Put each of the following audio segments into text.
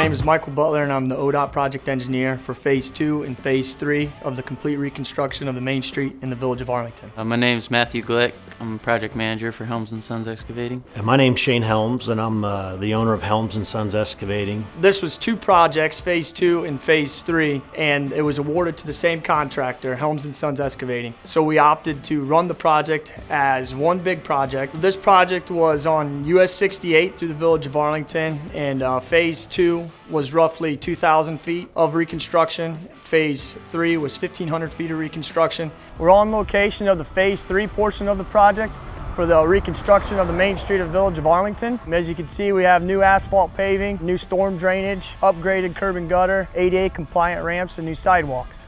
name is Michael Butler, and I'm the ODOT project engineer for Phase 2 and Phase 3 of the complete reconstruction of the main street in the village of Arlington. My name's Matthew Glick. I'm a project manager for Helms Sons Excavating. And my name's Shane Helms, and I'm the owner of Helms Sons Excavating. This was two projects, Phase 2 and Phase 3, and it was awarded to the same contractor, Helms Sons Excavating. So we opted to run the project as one big project. This project was on US 68 through the village of Arlington, and Phase 2 was roughly 2,000 feet of reconstruction. Phase 3 was 1,500 feet of reconstruction. We're on location of the Phase 3 portion of the project for the reconstruction of the main street of the village of Arlington. As you can see, we have new asphalt paving, new storm drainage, upgraded curb and gutter, ADA compliant ramps, and new sidewalks.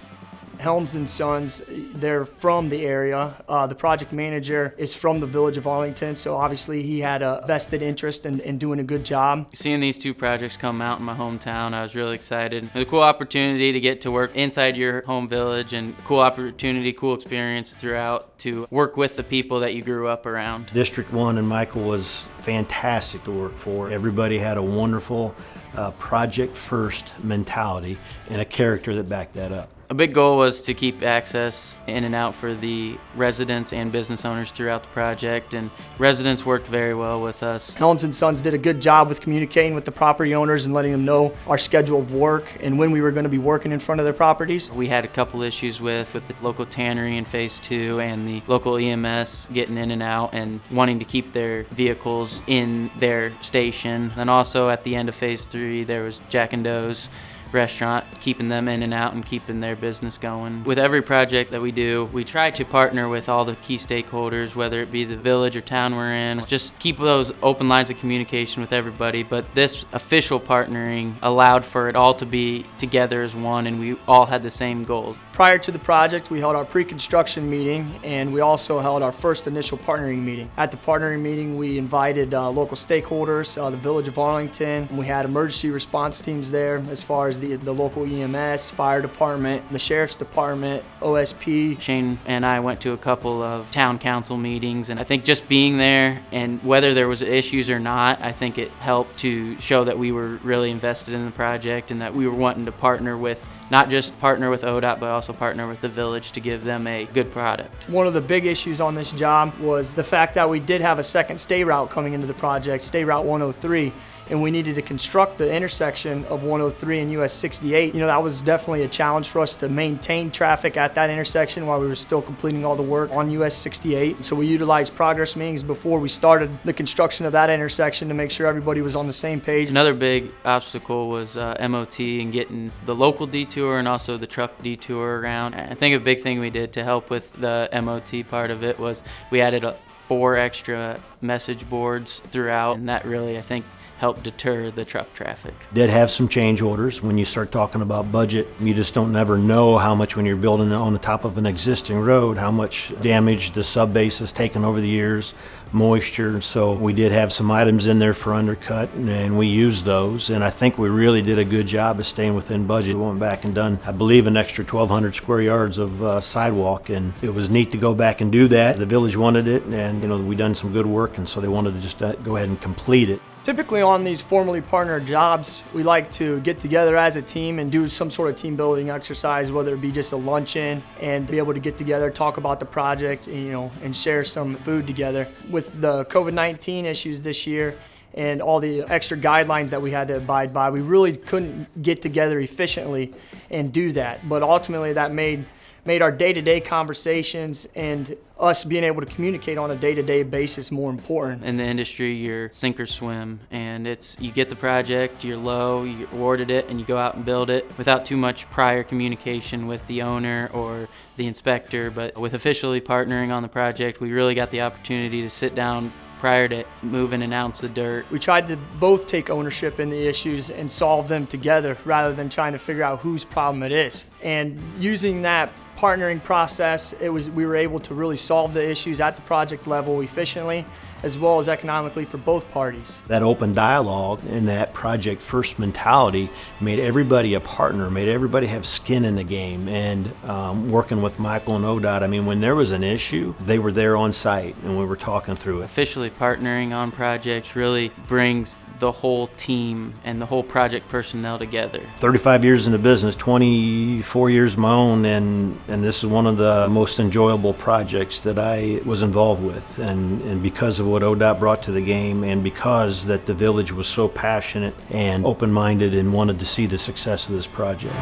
Helms Sons, they're from the area. The project manager is from the village of Arlington, so obviously he had a vested interest in doing a good job. Seeing these two projects come out in my hometown, I was really excited. It was a cool opportunity to get to work inside your home village, and cool opportunity, cool experience throughout to work with the people that you grew up around. District 1 and Michael was fantastic to work for. Everybody had a wonderful project first mentality and a character that backed that up. A big goal was to keep access in and out for the residents and business owners throughout the project, and residents worked very well with us. Helms Sons did a good job with communicating with the property owners and letting them know our schedule of work and when we were going to be working in front of their properties. We had a couple issues with the local tannery in Phase 2 and the local EMS getting in and out and wanting to keep their vehicles in their station. And also at the end of Phase 3 there was Jack and Doe's restaurant, keeping them in and out and keeping their business going. With every project that we do, we try to partner with all the key stakeholders, whether it be the village or town we're in. Just keep those open lines of communication with everybody, but this official partnering allowed for it all to be together as one, and we all had the same goals. Prior to the project, we held our pre-construction meeting, and we also held our first initial partnering meeting. At the partnering meeting, we invited local stakeholders, the village of Arlington. We had emergency response teams there as far as the local EMS, fire department, the sheriff's department, OSP. Shane and I went to a couple of town council meetings, and I think just being there, and whether there was issues or not, I think it helped to show that we were really invested in the project and that we were wanting to partner with, not just partner with ODOT, but also partner with the village to give them a good product. One of the big issues on this job was the fact that we did have a second stay route coming into the project, Stay Route 103, and we needed to construct the intersection of 103 and US 68. You know, that was definitely a challenge for us to maintain traffic at that intersection while we were still completing all the work on US 68. So we utilized progress meetings before we started the construction of that intersection to make sure everybody was on the same page. Another big obstacle was MOT and getting the local detour and also the truck detour around. I think a big thing we did to help with the MOT part of it was we added 4 extra message boards throughout, and that really, I think, help deter the truck traffic. Did have some change orders. When you start talking about budget, you just don't never know how much, when you're building on the top of an existing road, how much damage the subbase has taken over the years, moisture. So we did have some items in there for undercut, and we used those, and I think we really did a good job of staying within budget. We went back and done, I believe, an extra 1,200 square yards of sidewalk, and it was neat to go back and do that. The village wanted it, and we done some good work, and so they wanted to just go ahead and complete it. Typically on these formally partnered jobs, we like to get together as a team and do some sort of team building exercise, whether it be just a luncheon and be able to get together, talk about the project, and share some food together. With the COVID-19 issues this year and all the extra guidelines that we had to abide by, we really couldn't get together efficiently and do that. But ultimately that made our day-to-day conversations and us being able to communicate on a day-to-day basis more important. In the industry, you're sink or swim, and you get the project, you're low, you awarded it, and you go out and build it without too much prior communication with the owner or the inspector. But with officially partnering on the project, we really got the opportunity to sit down prior to moving an ounce of dirt. We tried to both take ownership in the issues and solve them together rather than trying to figure out whose problem it is. And using that partnering process, we were able to really solve the issues at the project level efficiently as well as economically for both parties. That open dialogue and that project first mentality made everybody a partner, made everybody have skin in the game. And working with Michael and ODOT, I mean, when there was an issue, they were there on site and we were talking through it. Officially partnering on projects really brings the whole team and the whole project personnel together. 35 years in the business, 24 years my own, and this is one of the most enjoyable projects that I was involved with. And because of what ODOT brought to the game, and because that the village was so passionate and open-minded and wanted to see the success of this project.